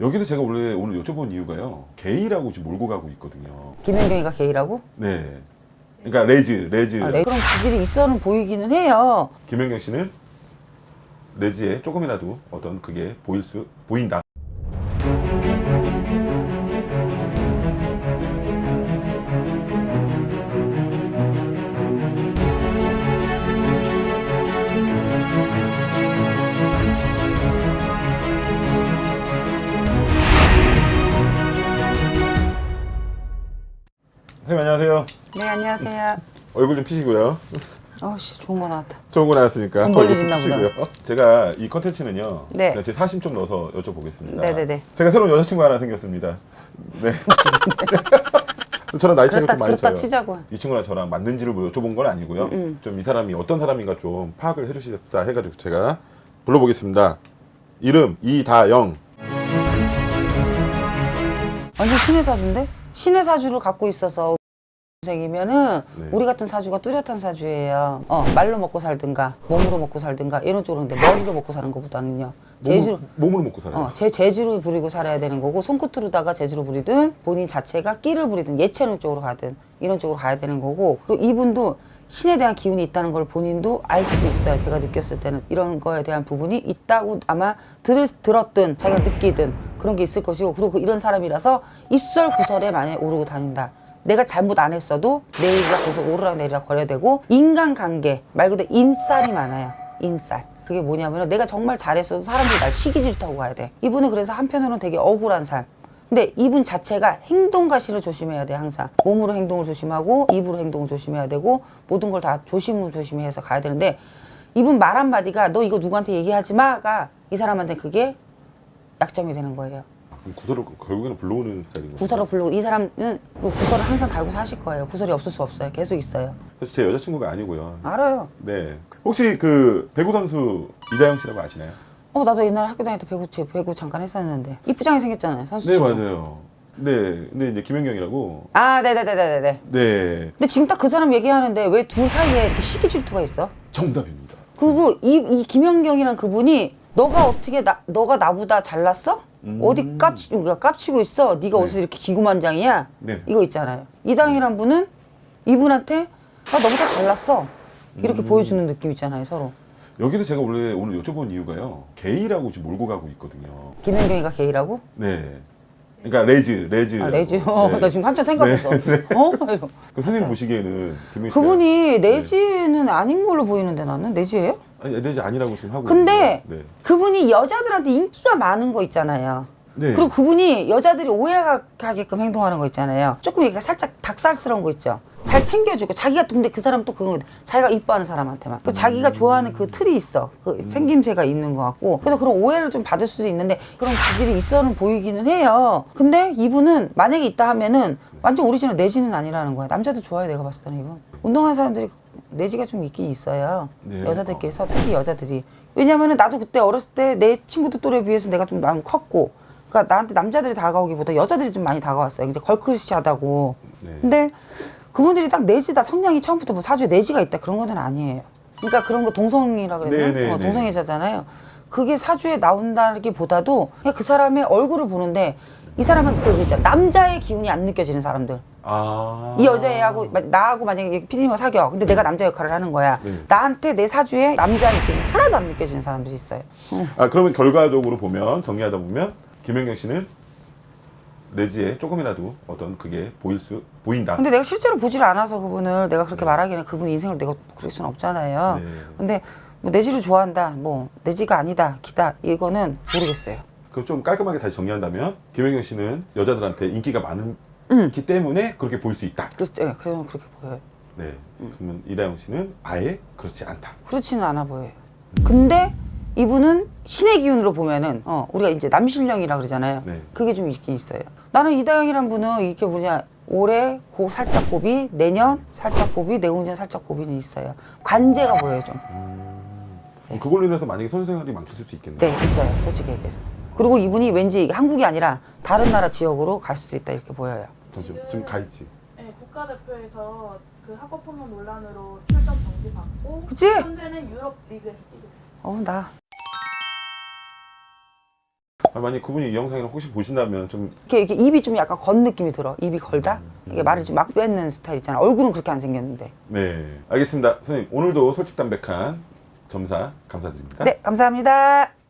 여기서 제가 원래 오늘 여쭤본 이유가요. 게이라고 지금 몰고 가고 있거든요. 김연경이가 게이라고? 네. 그러니까 레즈. 그런 기질이 있어는 보이기는 해요. 김연경 씨는 레즈에 조금이라도 어떤 그게 보인다. 선생님 안녕하세요. 네, 안녕하세요. 얼굴 좀 피시고요. 어씨, 좋은 거 나왔다. 좋은 거 나왔으니까 돈 벌일 얼굴 있나 피시고요. 제가 이 컨텐츠는요. 네. 그냥 제 사심 좀 넣어서 여쭤보겠습니다. 네네네. 제가 새로운 여자친구 하나 생겼습니다. 네. 저랑 나이 차이가 좀 많이 그렇다 차요. 치자고. 이 친구랑 저랑 맞는지를 여쭤본 건 아니고요. 좀 이 사람이 어떤 사람인가 좀 파악을 해주시다 해가지고 제가 불러보겠습니다. 이름 이다영. 완전 신의 사주인데? 신의 사주를 갖고 있어서 생이면은 네. 우리 같은 사주가 뚜렷한 사주예요. 말로 먹고 살든가 몸으로 먹고 살든가 이런 쪽으로. 근데 머리로 먹고 사는 것보다는요. 몸으로 먹고 살아요. 제 재주를 부리고 살아야 되는 거고, 손끝으로다가 재주를 부리든 본인 자체가 끼를 부리든 예체능 쪽으로 가든 이런 쪽으로 가야 되는 거고, 그리고 이분도 신에 대한 기운이 있다는 걸 본인도 알 수도 있어요. 제가 느꼈을 때는 이런 거에 대한 부분이 있다고 아마 들었든 자기가 느끼든 그런 게 있을 것이고, 그리고 이런 사람이라서 입설구설에 만약에 오르고 다닌다. 내가 잘못 안 했어도 내일가 계속 오르락내리락 거려야 되고, 인간관계 말 그대로 인쌀이 많아요. 인쌀. 그게 뭐냐면 내가 정말 잘했어도 사람들이 날 시기 질투하고 가야 돼. 이분은 그래서 한편으로는 되게 억울한 삶. 근데 이분 자체가 행동가시를 조심해야 돼. 항상 몸으로 행동을 조심하고 입으로 행동을 조심해야 되고, 모든 걸 다 조심해서 가야 되는데, 이분 말 한마디가 너 이거 누구한테 얘기하지 마가 이 사람한테 그게 약점이 되는 거예요. 그럼 구설을 결국에는 불러오는 스타일인 거예요. 구설을 부르고, 이 사람은 구설을 항상 달고 사실 거예요. 구설이 없을 수 없어요. 계속 있어요. 사실 제 여자친구가 아니고요. 알아요. 네. 혹시 그 배구 선수 이다영 씨라고 아시나요? 나도 옛날에 학교 다닐 때 배구 잠깐 했었는데 이쁘장하게 생겼잖아요. 선수 네 치고. 맞아요. 네. 근데 이제 김연경이라고. 네네네네네. 네. 근데 지금 딱 그 사람 얘기하는데 왜 둘 사이에 이렇게 시기 질투가 있어? 정답입니다. 그리고 이 김연경이란 그분이 너가 어떻게 너가 나보다 잘났어? 어디 깝치고 있어? 네가 네. 어디서 이렇게 기구만장이야? 네. 이거 있잖아요. 이다영이란 분은 이분한테 나 너보다 잘났어. 이렇게 보여주는 느낌 있잖아요, 서로. 여기서 제가 원래 오늘 여쭤본 이유가요. 게이라고 지금 몰고 가고 있거든요. 김연경이가 게이라고? 네. 그러니까 레즈. 레즈. 네. 나 지금 한참 생각했어. 이거. 그 선생님 보시기에는 김연 씨. 그분이 내지는 아닌 걸로 보이는데, 나는 내지예요? 아니 레즈 아니라고 지금 하고. 근데 있는데. 네. 그분이 여자들한테 인기가 많은 거 있잖아요. 네. 그리고 그분이 여자들이 오해하게끔 행동하는 거 있잖아요. 조금 이렇게 살짝 닭살스러운 거 있죠. 잘 챙겨주고, 자기가, 근데 그 사람 또 그거, 자기가 이뻐하는 사람한테만. 그 자기가 좋아하는 그 틀이 있어. 그 생김새가 있는 것 같고. 그래서 그런 오해를 좀 받을 수도 있는데, 그런 기질이 있어는 보이기는 해요. 근데 이분은 만약에 있다 하면은 완전 오리지널 내지는 아니라는 거야. 남자도 좋아요, 내가 봤을 때는 이분. 운동하는 사람들이 내지가 좀 있긴 있어요. 네. 여자들끼리서, 특히 여자들이. 왜냐면은 나도 그때 어렸을 때 내 친구들 또래에 비해서 내가 좀 너무 컸고, 그러니까 나한테 남자들이 다가오기보다 여자들이 좀 많이 다가왔어요. 이제 걸크러시하다고. 네. 근데 그분들이 딱 내지다, 성향이 처음부터 뭐 사주에 내지가 있다 그런 건 아니에요. 그러니까 그런 거 동성이라 그랬나? 네. 동성애자잖아요. 그게 사주에 나온다기보다도 그냥 그 사람의 얼굴을 보는데, 이 사람은 그거 있잖아. 남자의 기운이 안 느껴지는 사람들. 아. 이 여자애하고 나하고 만약에 피디님하고 사겨. 근데 내가 남자 역할을 하는 거야. 네. 나한테 내 사주에 남자의 기운이 하나도 안 느껴지는 사람들이 있어요. 그러면 결과적으로 보면 정리하다 보면 김연경 씨는 레즈에 조금이라도 어떤 그게 보인다. 근데 내가 실제로 보질 않아서 그분을 내가 그렇게 말하기는, 그분 인생을 내가 그럴 수는 없잖아요. 네. 근데 뭐 내지를 좋아한다, 뭐 내지가 아니다, 기다, 이거는 모르겠어요. 그럼 좀 깔끔하게 다시 정리한다면 김연경 씨는 여자들한테 인기가 많기 때문에 그렇게 보일 수 있다. 그래서 그렇게 보여요. 네. 그러면 이다영 씨는 아예 그렇지 않다. 그렇지는 않아 보여요. 근데 이분은 신의 기운으로 보면은 우리가 이제 남신령이라 그러잖아요. 네. 그게 좀 있긴 있어요. 나는 이다영이란 분은 이게 뭐냐, 올해 살짝 고비, 내년 살짝 고비, 내후년 살짝 고비는 있어요. 관제가 보여요, 좀. 그럼 그걸로 인해서 만약에 선수 생활이 망쳤을 수 있겠네요. 네, 있어요, 솔직히 얘기해서. 그리고 이분이 왠지 한국이 아니라 다른 나라 지역으로 갈 수도 있다, 이렇게 보여요. 지금 가 있지. 네, 국가대표에서 그 학업포문 논란으로 출전 정지받고, 그치? 현재는 유럽 리그에서 뛰고 있어요. 나 만약 그분이 이 영상을 혹시 보신다면 좀 이렇게 입이 좀 약간 건 느낌이 들어. 입이 걸다? 이게 말을 좀 막 뱉는 스타일 있잖아. 얼굴은 그렇게 안 생겼는데. 네, 알겠습니다. 선생님 오늘도 솔직담백한 점사 감사드립니다. 네, 감사합니다.